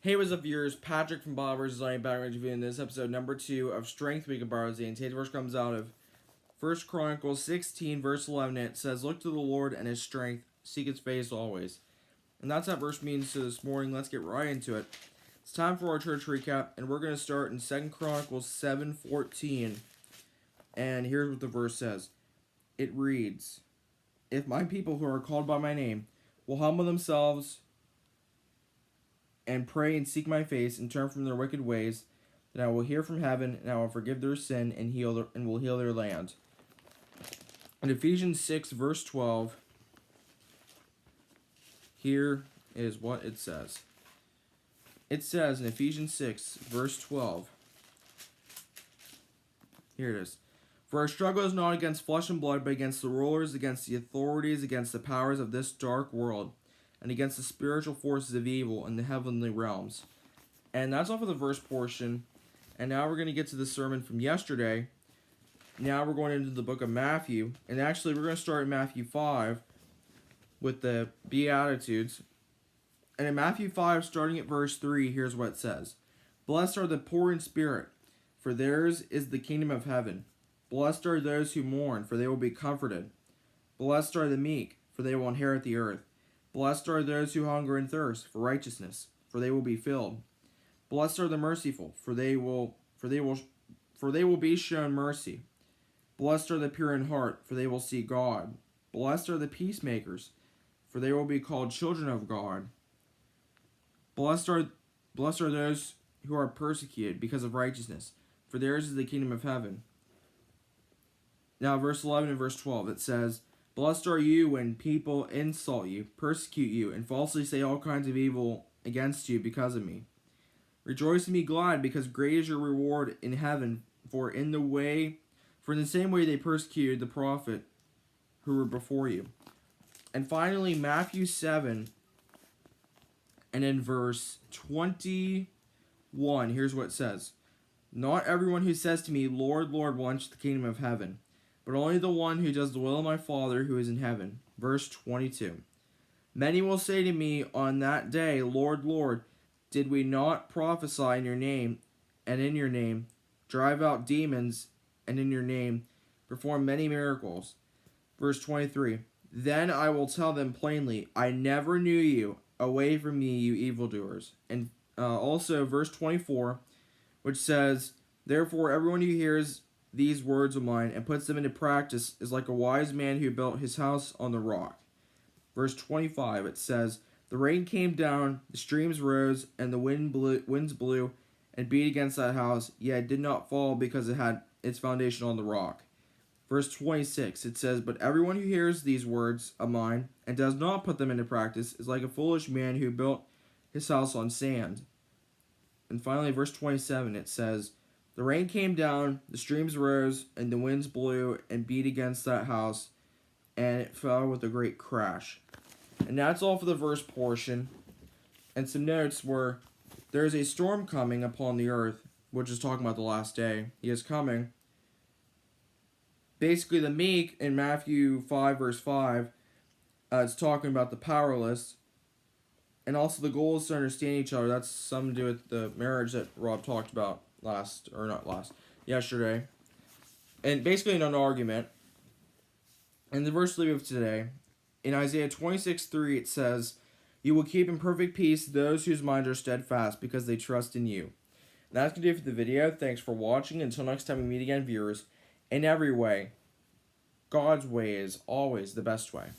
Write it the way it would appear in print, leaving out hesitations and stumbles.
Hey, what's up, viewers? Patrick from Bob vs. Lion back reviewing this episode number 2 of Strength Week of Barzee. And today's verse comes out of 1 Chronicles 16, verse 11. It says, "Look to the Lord and his strength, seek his face always." And that's what that verse means to this morning. Let's get right into it. It's time for our church recap, and we're going to start in 2 Chronicles 7:14. And here's what the verse says. It reads, "If my people who are called by my name will humble themselves and pray and seek my face and turn from their wicked ways, then I will hear from heaven and I will forgive their sin and will heal their land." In Ephesians 6 verse 12, here is what it says. It says in Ephesians 6 verse 12, here it is. "For our struggle is not against flesh and blood, but against the rulers, against the authorities, against the powers of this dark world, and against the spiritual forces of evil in the heavenly realms." And that's all for the verse portion. And now we're going to get to the sermon from yesterday. Now we're going into the book of Matthew. And actually, we're going to start in Matthew 5 with the Beatitudes. And in Matthew 5, starting at verse 3, here's what it says. "Blessed are the poor in spirit, for theirs is the kingdom of heaven. Blessed are those who mourn, for they will be comforted. Blessed are the meek, for they will inherit the earth. Blessed are those who hunger and thirst for righteousness, for they will be filled. Blessed are the merciful, for they will be shown mercy. Blessed are the pure in heart, for they will see God. Blessed are the peacemakers, for they will be called children of God. Blessed are those who are persecuted because of righteousness, for theirs is the kingdom of heaven." Now verse 11 and verse 12, it says, "Blessed are you when people insult you, persecute you, and falsely say all kinds of evil against you because of me. Rejoice and be glad, because great is your reward in heaven, for in the same way they persecuted the prophet who were before you." And finally, Matthew 7, and in verse 21, here's what it says. "Not everyone who says to me, 'Lord, Lord,' will enter the kingdom of heaven, but only the one who does the will of my Father who is in heaven." Verse 22. "Many will say to me on that day, 'Lord, Lord, did we not prophesy in your name, and in your name drive out demons, and in your name perform many miracles?' Verse 23. "Then I will tell them plainly, 'I never knew you. Away from me, you evildoers.'" And also verse 24, which says, "Therefore everyone who hears these words of mine and puts them into practice is like a wise man who built his house on the rock." Verse 25, it says, "The rain came down, the streams rose, and the winds blew and beat against that house, yet it did not fall because it had its foundation on the rock." Verse 26, it says, "But everyone who hears these words of mine and does not put them into practice is like a foolish man who built his house on sand." And finally, verse 27, it says, "The rain came down, the streams rose, and the winds blew and beat against that house, and it fell with a great crash." And that's all for the verse portion. And some notes were, "There is a storm coming upon the earth," which is talking about the last day. He is coming. Basically, the meek in Matthew 5, verse 5, is talking about the powerless. And also the goal is to understand each other. That's something to do with the marriage that Rob talked about yesterday. And basically in an argument. And the verse of today, in Isaiah 26:3, it says, "You will keep in perfect peace those whose minds are steadfast, because they trust in you." And that's going to do it for the video. Thanks for watching. Until next time we meet again, viewers, in every way, God's way is always the best way.